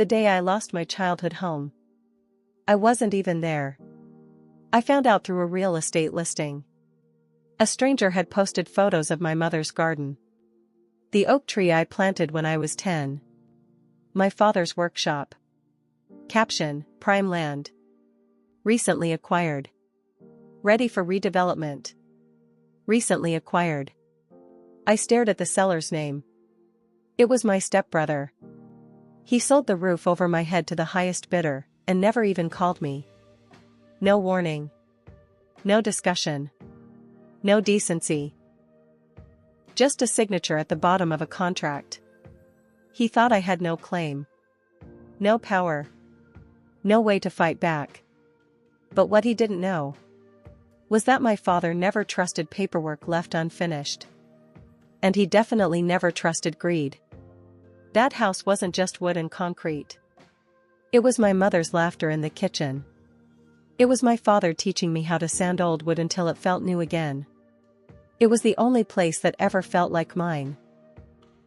The day I lost my childhood home. I wasn't even there. I found out through a real estate listing. A stranger had posted photos of my mother's garden. The oak tree I planted when I was 10. My father's workshop. Caption: prime land. Recently acquired. Ready for redevelopment. Recently acquired. I stared at the seller's name. It was my stepbrother. He sold the roof over my head to the highest bidder, and never even called me. No warning. No discussion. No decency. Just a signature at the bottom of a contract. He thought I had no claim. No power. No way to fight back. But what he didn't know was that my father never trusted paperwork left unfinished. And he definitely never trusted greed. That house wasn't just wood and concrete. It was my mother's laughter in the kitchen. It was my father teaching me how to sand old wood until it felt new again. It was the only place that ever felt like mine.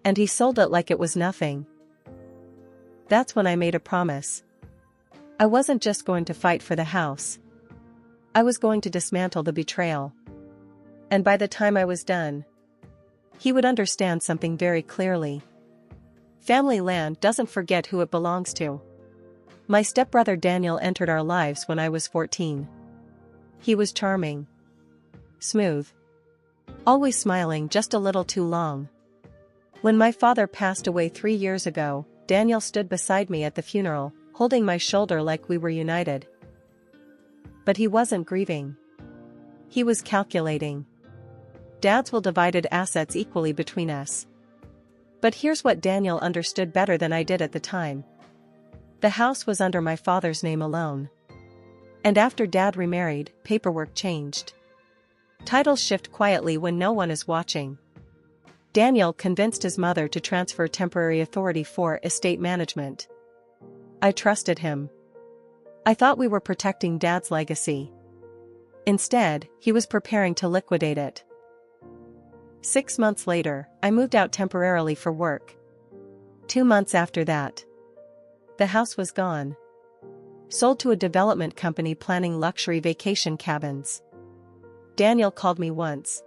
And he sold it like it was nothing. That's when I made a promise. I wasn't just going to fight for the house. I was going to dismantle the betrayal. And by the time I was done, he would understand something very clearly. Family land doesn't forget who it belongs to. My stepbrother Daniel entered our lives when I was 14. He was charming. Smooth. Always smiling just a little too long. When my father passed away 3 years ago, Daniel stood beside me at the funeral, holding my shoulder like we were united. But he wasn't grieving. He was calculating. Dads will divide assets equally between us. But here's what Daniel understood better than I did at the time. The house was under my father's name alone. And after Dad remarried, paperwork changed. Titles shift quietly when no one is watching. Daniel convinced his mother to transfer temporary authority for estate management. I trusted him. I thought we were protecting Dad's legacy. Instead, he was preparing to liquidate it. 6 months later, I moved out temporarily for work. 2 months after that, the house was gone. Sold to a development company planning luxury vacation cabins. Daniel called me once.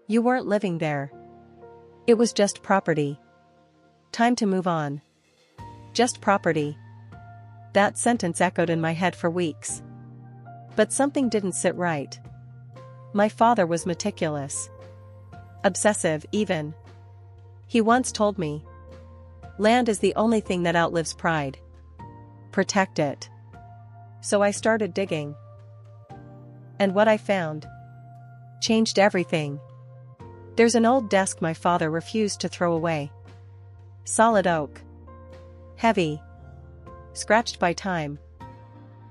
You weren't living there. It was just property. Time to move on. Just property. That sentence echoed in my head for weeks. But something didn't sit right. My father was meticulous. Obsessive, even. He once told me, land is the only thing that outlives pride. Protect it. So I started digging. And what I found changed everything. There's an old desk my father refused to throw away. Solid oak. Heavy. Scratched by time.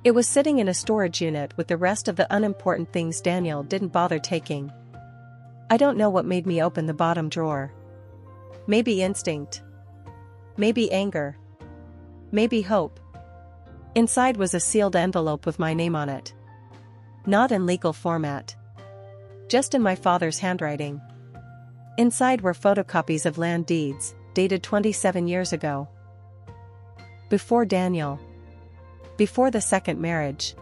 It was sitting in a storage unit with the rest of the unimportant things Daniel didn't bother taking. I don't know what made me open the bottom drawer. Maybe instinct. Maybe anger. Maybe hope. Inside was a sealed envelope with my name on it. Not in legal format. Just in my father's handwriting. Inside were photocopies of land deeds, dated 27 years ago. Before Daniel. Before the second marriage.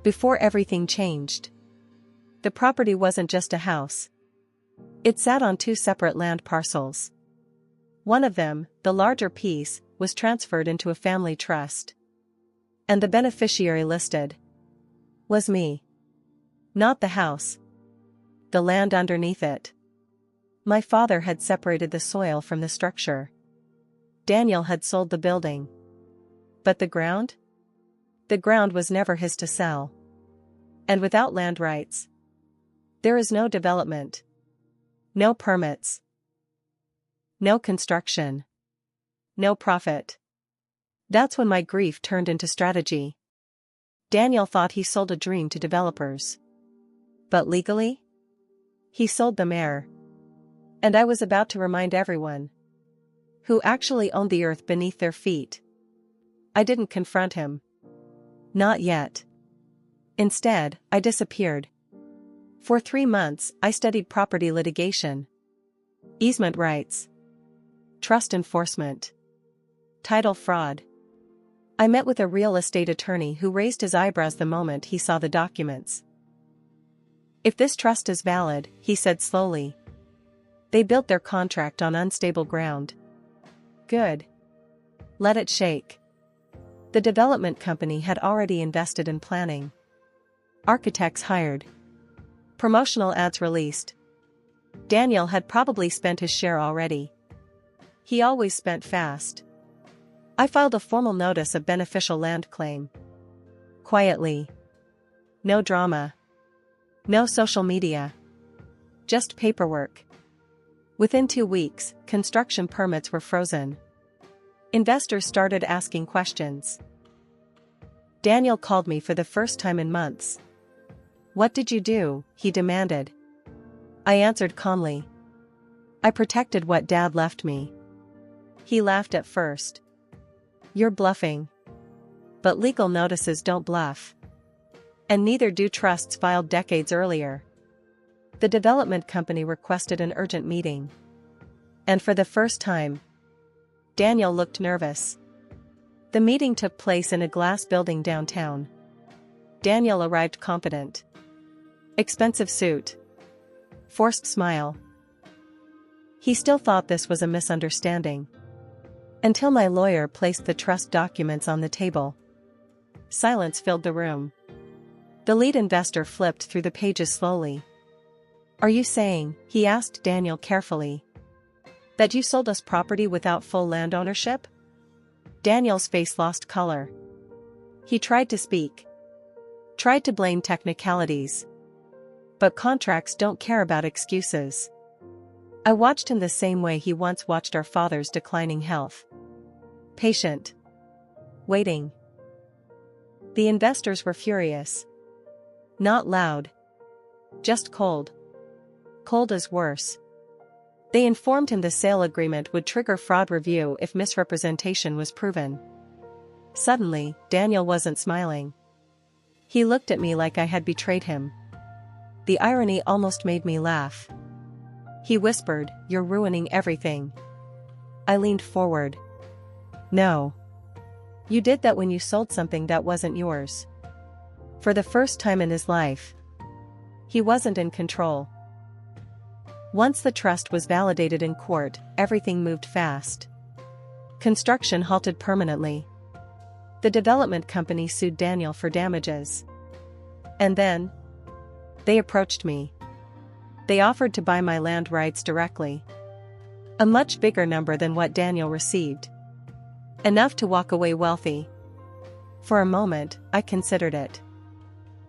Before everything changed. The property wasn't just a house. It sat on 2 separate land parcels. One of them, the larger piece, was transferred into a family trust. And the beneficiary listed was me. Not the house. The land underneath it. My father had separated the soil from the structure. Daniel had sold the building. But the ground? The ground was never his to sell. And without land rights, there is no development. No permits. No construction. No profit. That's when my grief turned into strategy. Daniel thought he sold a dream to developers. But legally? He sold them air. And I was about to remind everyone who actually owned the earth beneath their feet. I didn't confront him. Not yet. Instead, I disappeared. For 3 months, I studied property litigation, easement rights, trust enforcement, Title fraud. I met with a real estate attorney who raised his eyebrows the moment he saw the documents. If this trust is valid, he said slowly. They built their contract on unstable ground. Good. Let it shake. The development company had already invested in planning. Architects hired. Promotional ads released. Daniel had probably spent his share already. He always spent fast. I filed a formal notice of beneficial land claim. Quietly. No drama. No social media. Just paperwork. Within 2 weeks, construction permits were frozen. Investors started asking questions. Daniel called me for the first time in months. "What did you do?" he demanded. I answered calmly. "I protected what Dad left me." He laughed at first. "You're bluffing." But legal notices don't bluff. And neither do trusts filed decades earlier. The development company requested an urgent meeting. And for the first time, Daniel looked nervous. The meeting took place in a glass building downtown. Daniel arrived confident. Expensive suit. Forced smile. He still thought this was a misunderstanding. Until my lawyer placed the trust documents on the table. Silence filled the room. The lead investor flipped through the pages slowly. "Are you saying," he asked Daniel carefully, "that you sold us property without full land ownership?" Daniel's face lost color. He tried to speak. Tried to blame technicalities. But contracts don't care about excuses. I watched him the same way he once watched our father's declining health. Patient. Waiting. The investors were furious. Not loud. Just cold. Cold is worse. They informed him the sale agreement would trigger fraud review if misrepresentation was proven. Suddenly, Daniel wasn't smiling. He looked at me like I had betrayed him. The irony almost made me laugh. He whispered, "You're ruining everything." I leaned forward. "No. You did that when you sold something that wasn't yours." For the first time in his life, he wasn't in control. Once the trust was validated in court, everything moved fast. Construction halted permanently. The development company sued Daniel for damages. And then, they approached me. They offered to buy my land rights directly. A much bigger number than what Daniel received. Enough to walk away wealthy. For a moment, I considered it.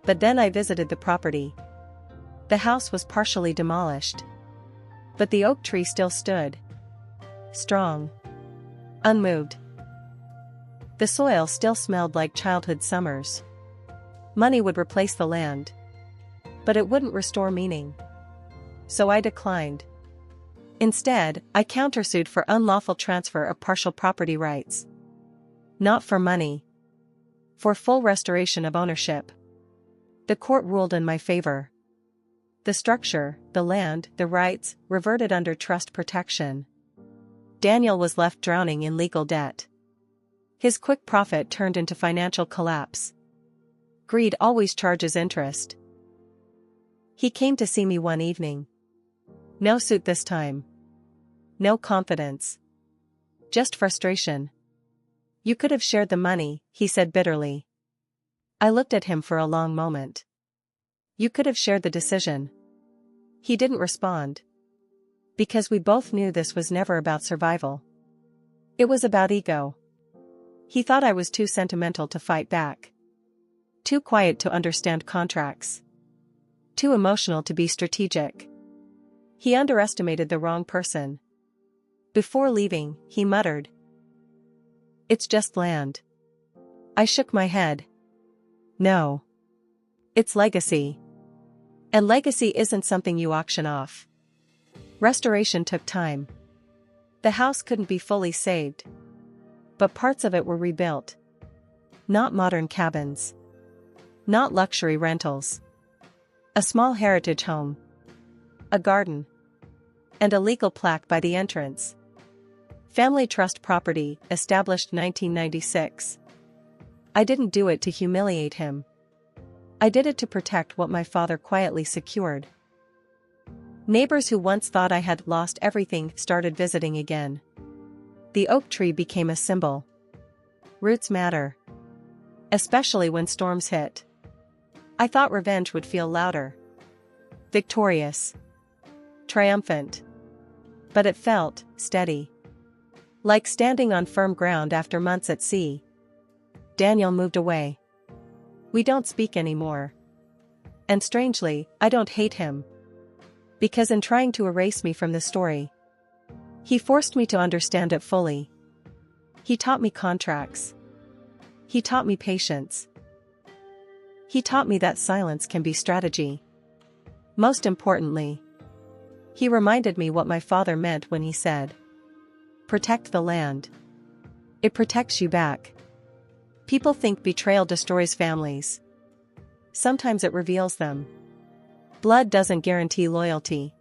But then I visited the property. The house was partially demolished. But the oak tree still stood. Strong. Unmoved. The soil still smelled like childhood summers. Money would replace the land. But it wouldn't restore meaning. So I declined. Instead, I countersued for unlawful transfer of partial property rights. Not for money. For full restoration of ownership. The court ruled in my favor. The structure, the land, the rights, reverted under trust protection. Daniel was left drowning in legal debt. His quick profit turned into financial collapse. Greed always charges interest. He came to see me one evening. No suit this time. No confidence. Just frustration. "You could have shared the money," he said bitterly. I looked at him for a long moment. "You could have shared the decision." He didn't respond. Because we both knew this was never about survival. It was about ego. He thought I was too sentimental to fight back. Too quiet to understand contracts. Too emotional to be strategic. He underestimated the wrong person. Before leaving, he muttered, "It's just land." I shook my head. "No. It's legacy. And legacy isn't something you auction off." Restoration took time. The house couldn't be fully saved. But parts of it were rebuilt. Not modern cabins. Not luxury rentals. A small heritage home. A garden. And a legal plaque by the entrance. Family trust property, established 1996. I didn't do it to humiliate him. I did it to protect what my father quietly secured. Neighbors who once thought I had lost everything started visiting again. The oak tree became a symbol. Roots matter. Especially when storms hit. I thought revenge would feel louder. Victorious. Triumphant. But it felt steady. Like standing on firm ground after months at sea. Daniel moved away. We don't speak anymore. And strangely, I don't hate him. Because in trying to erase me from the story, he forced me to understand it fully. He taught me contracts. He taught me patience. He taught me that silence can be strategy. Most importantly, he reminded me what my father meant when he said, "Protect the land. It protects you back." People think betrayal destroys families. Sometimes it reveals them. Blood doesn't guarantee loyalty.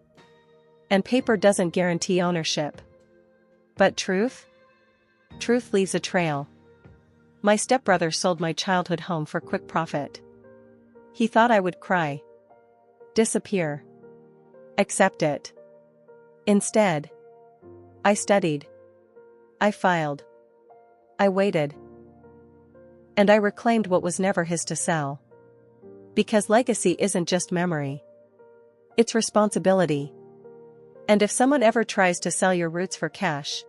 And paper doesn't guarantee ownership. But truth? Truth leaves a trail. My stepbrother sold my childhood home for quick profit. He thought I would cry. Disappear. Accept it. Instead, I studied. I filed. I waited. And I reclaimed what was never his to sell. Because legacy isn't just memory. It's responsibility. And if someone ever tries to sell your roots for cash,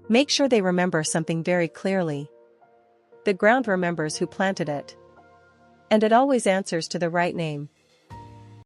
make sure they remember something very clearly. The ground remembers who planted it. And it always answers to the right name.